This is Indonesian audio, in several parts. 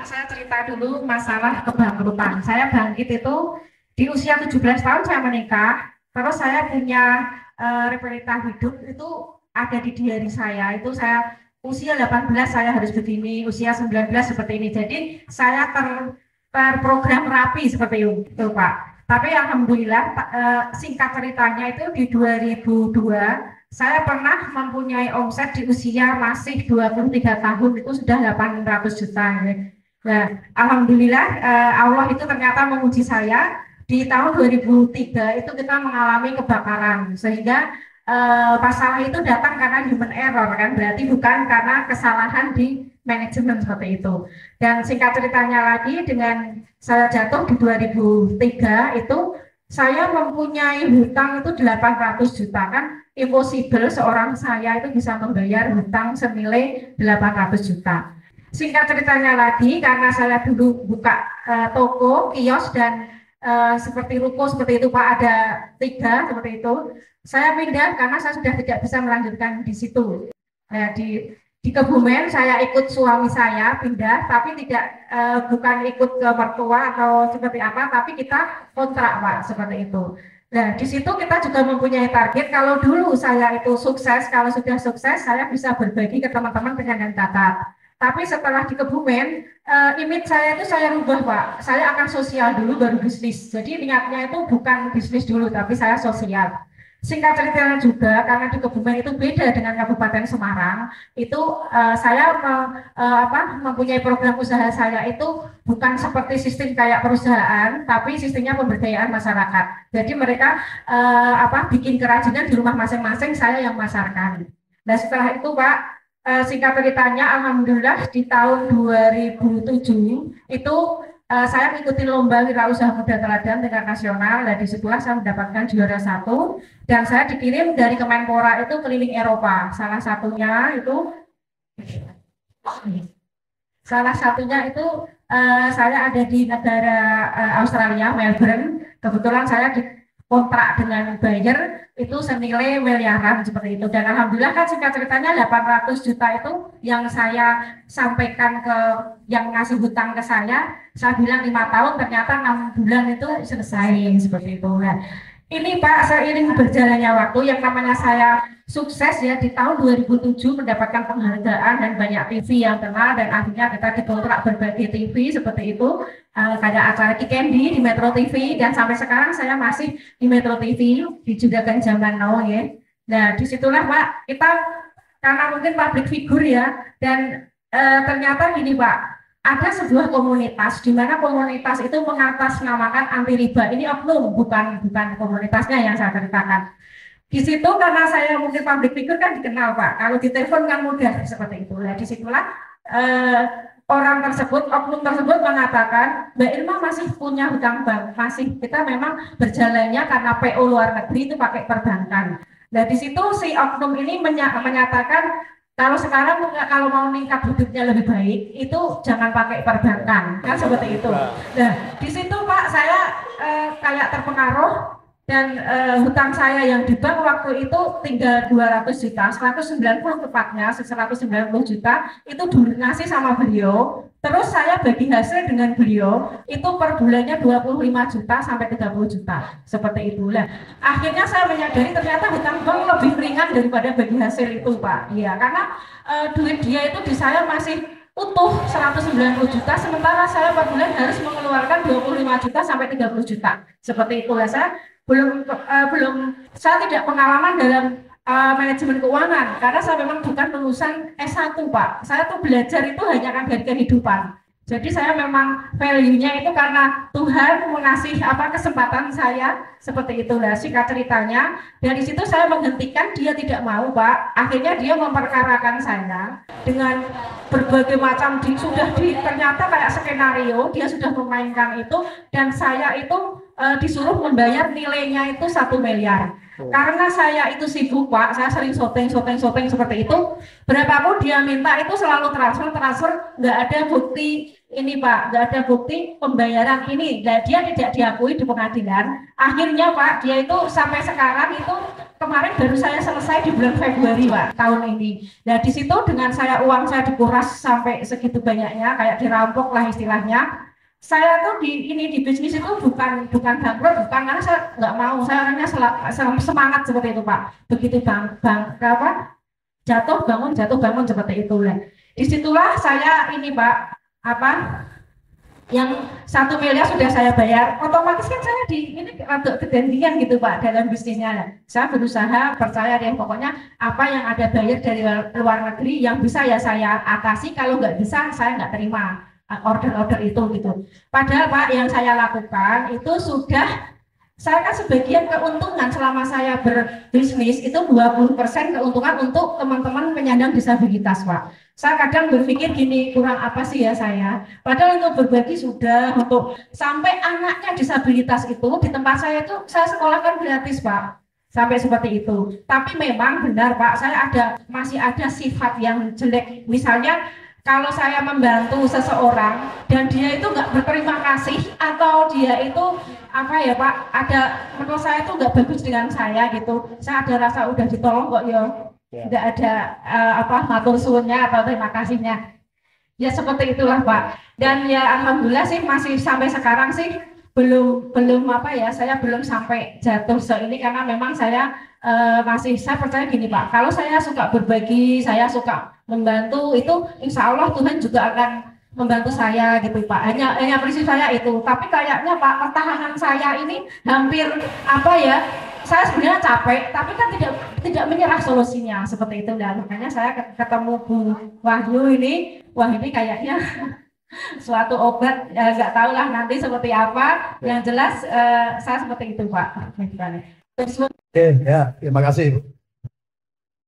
saya cerita dulu masalah kebangkrutan. Saya bangkit itu di usia 17 tahun saya menikah, terus saya punya realita hidup itu ada di diary saya. Itu saya usia 18 saya harus begini, usia 19 seperti ini. Jadi saya terprogram rapi seperti itu, Pak. Tapi alhamdulillah singkat ceritanya itu di 2002 saya pernah mempunyai omset di usia masih 23 tahun itu sudah 800 juta. Nah, alhamdulillah Allah itu ternyata menguji saya di tahun 2003 itu kita mengalami kebakaran sehingga masalah itu datang karena human error kan, berarti bukan karena kesalahan di manajemen seperti itu. Dan singkat ceritanya lagi dengan saya jatuh di 2003 itu saya mempunyai hutang itu 800 juta kan, impossible seorang saya itu bisa membayar hutang senilai 800 juta. Singkat ceritanya lagi, karena saya dulu buka toko, kios dan seperti ruko seperti itu Pak, ada 3 seperti itu. Saya pindah karena saya sudah tidak bisa melanjutkan di situ. Di Kebumen saya ikut suami saya pindah, tapi tidak bukan ikut ke mertua atau seperti apa, tapi kita kontrak Pak seperti itu. Nah di situ kita juga mempunyai target. Kalau dulu saya itu sukses, kalau sudah sukses saya bisa berbagi ke teman-teman penyandang cacat. Tapi setelah di Kebumen, image saya itu saya rubah Pak. Saya akan sosial dulu baru bisnis. Jadi niatnya itu bukan bisnis dulu, tapi saya sosial. Singkat ceritanya juga, karena di Kebumen itu beda dengan Kabupaten Semarang, itu saya mempunyai program usaha saya itu bukan seperti sistem kayak perusahaan, tapi sistemnya pemberdayaan masyarakat. Jadi mereka bikin kerajinan di rumah masing-masing, saya yang masarkan. Nah setelah itu Pak, singkat ceritanya, alhamdulillah di tahun 2007 itu saya mengikuti lomba wirausaha muda teladan tingkat nasional. Dan disitulah saya mendapatkan juara 1 dan saya dikirim dari Kemenpora itu keliling Eropa. Salah satunya itu saya ada di negara Australia, Melbourne. Kebetulan saya dikontrak dengan buyer itu senilai miliaran seperti itu. Dan alhamdulillah kan singkat ceritanya 800 juta itu yang saya sampaikan ke yang ngasih hutang ke saya bilang 5 tahun, ternyata 6 bulan itu selesai seperti itu. Nah, ini Pak, seiring berjalannya waktu yang namanya saya sukses ya, di tahun 2007 mendapatkan penghargaan dan banyak TV yang kenal, dan akhirnya kita dikontrak berbagai TV seperti itu, kayak acara Ki Candy di Metro TV, dan sampai sekarang saya masih di Metro TV di Juragan Zaman Now ya. Nah disitulah Pak, kita karena mungkin public figure ya, dan ternyata gini Pak, ada sebuah komunitas di mana komunitas itu mengatasnamakan anti riba. Ini oknum, bukan komunitasnya yang saya ceritakan. Di situ karena saya mungkin public figure kan dikenal Pak. Kalau di telepon kan mudah seperti itu. Nah disitulah orang tersebut, oknum tersebut mengatakan Mbak Irma masih punya hutang bank, masih kita memang berjalannya karena PO luar negeri itu pakai perbankan. Nah di situ si oknum ini menyatakan kalau sekarang kalau mau meningkat hidupnya lebih baik itu jangan pakai perbankan kan seperti itu. Nah di situ Pak saya kayak terpengaruh dan hutang saya yang di bank waktu itu tinggal 200 juta, 190 tepatnya, 190 juta itu donasi sama beliau. Terus saya bagi hasil dengan beliau itu per bulannya 25 juta sampai 30 juta seperti itu. Nah, akhirnya saya menyadari ternyata hutang bank lebih ringan daripada bagi hasil itu Pak. Iya, karena duit dia itu di saya masih utuh 190 juta, sementara saya per bulan harus mengeluarkan 25 juta sampai 30 juta. Seperti itulah saya saya tidak pengalaman dalam manajemen keuangan karena saya memang bukan lulusan S1 Pak. Saya tuh belajar itu hanya akan dari kehidupan. Jadi saya memang value-nya itu karena Tuhan mengasih kesempatan saya seperti itulah singkat ceritanya. Dari situ saya menghentikan, dia tidak mau Pak. Akhirnya dia memperkarakan saya dengan berbagai macam ternyata kayak skenario dia sudah memainkan itu, dan saya itu disuruh membayar nilainya itu 1 miliar. Karena saya itu sibuk Pak, saya sering syuting seperti itu. Berapapun dia minta itu selalu transfer, nggak ada bukti ini Pak, nggak ada bukti pembayaran ini. Dan dia tidak diakui di pengadilan. Akhirnya Pak, dia itu sampai sekarang itu kemarin baru saya selesai di bulan Februari Pak tahun ini. Nah di situ dengan uang saya dikuras sampai segitu banyaknya, kayak dirampok lah istilahnya. Saya tuh di bisnis itu bukan bangkrut, bukan, karena saya nggak mau, saya orangnya semangat seperti itu Pak. Begitu jatuh bangun seperti itu lah. Disitulah saya ini Pak, apa yang 1 miliar sudah saya bayar, otomatis kan saya ini untuk kegantian gitu Pak dalam bisnisnya. Saya berusaha percaya deh, pokoknya apa yang ada bayar dari luar negeri yang bisa ya saya atasi, kalau nggak bisa saya nggak terima order-order itu gitu. Padahal Pak yang saya lakukan itu sudah, saya kan sebagian keuntungan selama saya berbisnis itu 20% keuntungan untuk teman-teman penyandang disabilitas Pak. Saya kadang berpikir gini, kurang apa sih ya saya, padahal untuk berbagi sudah, untuk sampai anaknya disabilitas itu di tempat saya itu saya sekolahkan gratis Pak, sampai seperti itu. Tapi memang benar Pak, saya masih ada sifat yang jelek, misalnya kalau saya membantu seseorang dan dia itu nggak berterima kasih, atau dia itu apa ya Pak, menurut saya itu nggak bagus dengan saya gitu, saya ada rasa udah ditolong kok ya, nggak ada matur suwunnya atau terima kasihnya. Ya seperti itulah Pak. Dan ya alhamdulillah sih masih sampai sekarang sih belum saya belum sampai jatuh ini, karena memang saya saya percaya gini Pak, kalau saya suka berbagi, saya suka membantu, itu insya Allah Tuhan juga akan membantu saya gitu Pak. Hanya prinsip saya itu. Tapi kayaknya Pak, pertahanan saya ini hampir saya sebenarnya capek, tapi kan tidak menyerah solusinya seperti itu. Dan makanya saya ketemu Bu Wahyu ini, wah ini kayaknya suatu obat, nggak tahu lah nanti seperti apa. Yang jelas saya seperti itu Pak. Oke, ya, terima kasih.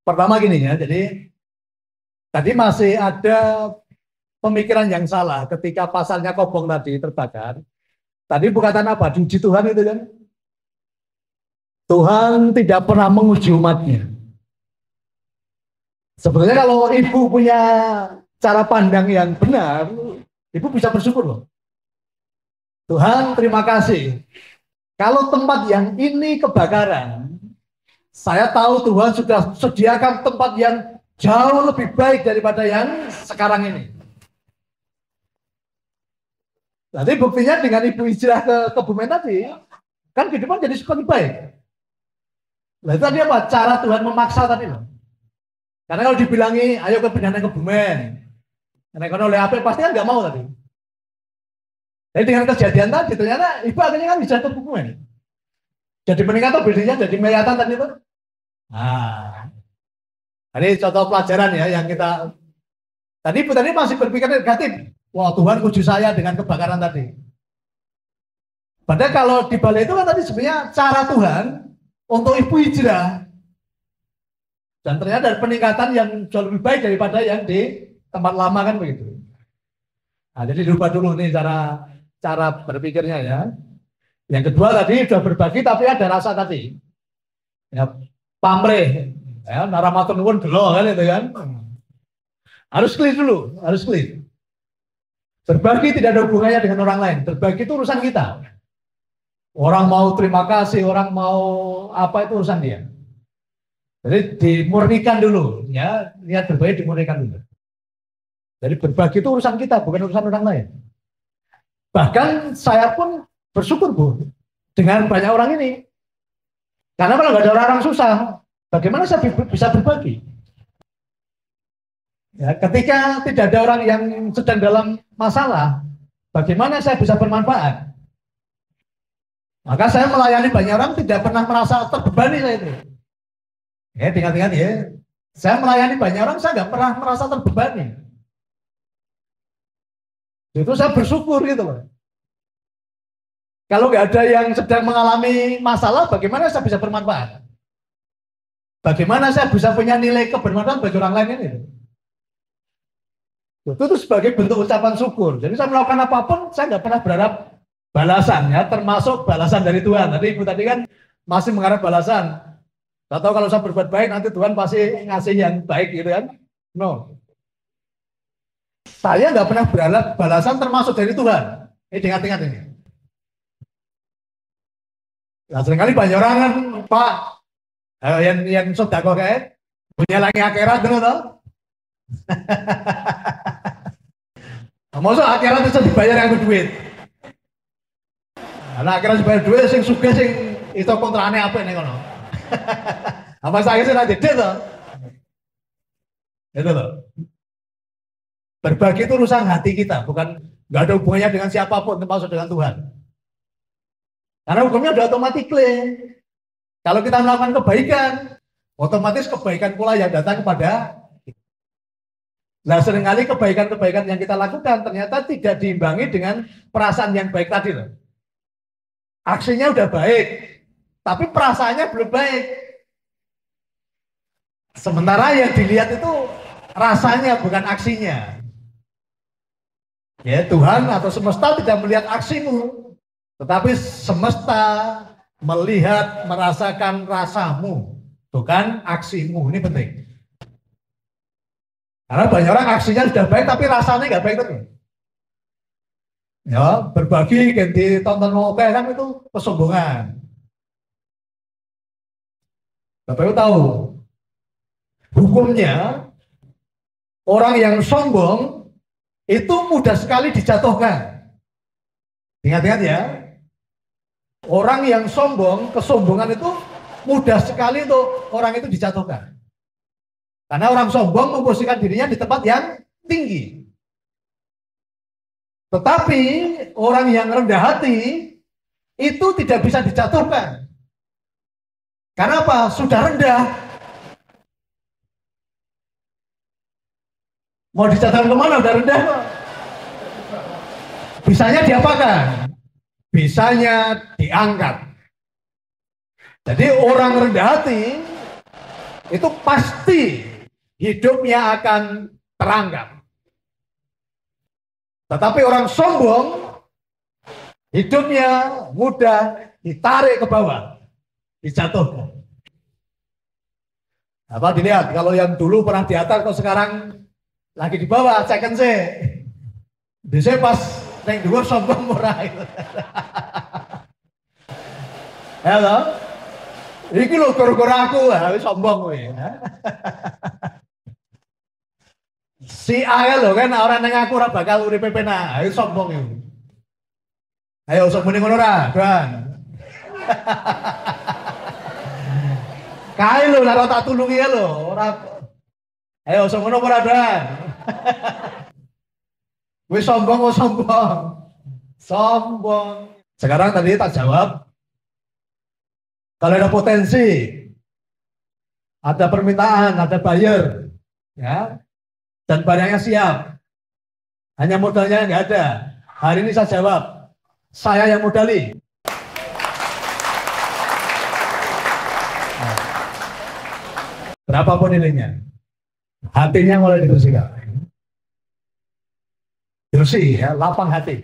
Pertama gini ya, jadi tadi masih ada pemikiran yang salah ketika pasalnya Kobong tadi terbakar. Tadi perkataan apa? Diuji Tuhan itu kan? Tuhan tidak pernah menguji umatnya. Sebetulnya kalau ibu punya cara pandang yang benar, ibu bisa bersyukur loh. Tuhan terima kasih. Kalau tempat yang ini kebakaran, saya tahu Tuhan sudah sediakan tempat yang jauh lebih baik daripada yang sekarang ini. Nanti buktinya dengan ibu hijrah ke Kebumen tadi, kan kehidupan jadi semakin baik. Nah itu tadi apa? Cara Tuhan memaksa tadi loh. Karena kalau dibilangi, ayo ke pindahan Kebumen, karena kalau oleh apa pasti kan nggak mau tadi. Jadi dengan kejadian tadi ternyata ibu akhirnya kan hijrah ke Kebumen. Jadi meningkat tuh bedinya jadi melihatan tadi tuh. Nah, ini contoh pelajaran ya yang kita. Tadi ibu tadi masih berpikir negatif. Wah Tuhan uji saya dengan kebakaran tadi. Padahal kalau di balik itu kan tadi sebenarnya cara Tuhan untuk ibu hijrah, dan ternyata ada peningkatan yang jauh lebih baik daripada yang di tempat lama kan begitu. Nah, jadi dirubah dulu nih cara berpikirnya ya. Yang kedua tadi sudah berbagi tapi ada rasa tadi. Ya, pamrih, ya, naramatur nuwun gelo kan itu kan. Harus clear dulu, harus clear. Berbagi tidak ada hubungannya dengan orang lain. Berbagi itu urusan kita. Orang mau terima kasih, orang mau apa itu urusan dia. Jadi dimurnikan dulu, ya, niat berbagi dimurnikan dulu. Jadi berbagi itu urusan kita, bukan urusan orang lain. Bahkan saya pun bersyukur Bu, dengan banyak orang ini. Karena kalau nggak ada orang susah, bagaimana saya bisa berbagi? Ya, ketika tidak ada orang yang sedang dalam masalah, bagaimana saya bisa bermanfaat? Maka saya melayani banyak orang tidak pernah merasa terbebani saya itu. Ya, ingat-ingat ya. Saya melayani banyak orang, saya nggak pernah merasa terbebani. Itu saya bersyukur gitu loh. Kalau nggak ada yang sedang mengalami masalah, bagaimana saya bisa bermanfaat? Bagaimana saya bisa punya nilai kebermanfaatan bagi orang lain ini? Itu sebagai bentuk ucapan syukur. Jadi saya melakukan apapun, saya nggak pernah berharap balasan ya, termasuk balasan dari Tuhan. Tadi ibu tadi kan masih mengharap balasan. Atau kalau saya berbuat baik nanti Tuhan pasti ngasih yang baik gitu kan? No. Saya nggak pernah berharap balasan termasuk dari Tuhan. Ini ingat-ingat ini. Nah, seringkali banyak orang kan, Pak, Ayo yang sedekah kae punya lagi akhirat dulu toh. Masa akhirat itu dibayar yang duit. Karena akhirat dibayar duit sing sugih sing itu kontrane apik ning kono. Apa saya sih nanti itu toh. Itu loh. Berbagi itu urusan hati kita, bukan nggak ada hubungannya dengan siapapun, termasuk dengan Tuhan. Karena hukumnya udah otomatis. Kalau kita melakukan kebaikan, otomatis kebaikan pula yang datang kepada kita. Nah, seringkali kebaikan-kebaikan yang kita lakukan ternyata tidak diimbangi dengan perasaan yang baik tadi loh. Aksinya udah baik, tapi perasaannya belum baik. Sementara yang dilihat itu rasanya, bukan aksinya. Ya, Tuhan atau semesta tidak melihat aksimu, tetapi semesta melihat, merasakan rasamu, bukan aksimu. Ini penting. Karena banyak orang aksinya sudah baik, tapi rasanya nggak baik terus. Ya, berbagi, ganti tonton oke kan itu kesombongan. Bapak Ibu tahu, hukumnya orang yang sombong itu mudah sekali dijatuhkan. Ingat-ingat ya, orang yang sombong, kesombongan itu mudah sekali untuk orang itu dijatuhkan. Karena orang sombong memposisikan dirinya di tempat yang tinggi. Tetapi orang yang rendah hati itu tidak bisa dijatuhkan. Karena apa? Sudah rendah. Mau dijatuhkan kemana? Udah rendah kok. Bisanya diapakan? Bisanya diangkat. Jadi orang rendah hati itu pasti hidupnya akan terangkat. Tetapi orang sombong hidupnya mudah ditarik ke bawah, dijatuhkan. Apa dilihat kalau yang dulu pernah di atas kok sekarang lagi di bawah, second sih. Biasanya pas yang dua sombong murah itu. Halo, ini lo gara-gara aku, sombong gue. Si A lo kan orang yang aku bakal uripe penak, ayo sombong itu. Ayo sombong ngono ora, Bang. Kae lo nek tak tulungi lo, ora. Ayo sombong ora, Bang. Wis sombong, sombong. Sekarang tadi tak jawab. Kalau ada potensi, ada permintaan, ada buyer, ya, dan barangnya siap, hanya modalnya nggak ada. Hari ini saya jawab, saya yang modali. Nah, berapapun nilainya, hatinya mulai dibersihkan. Bersih ya, lapang hati.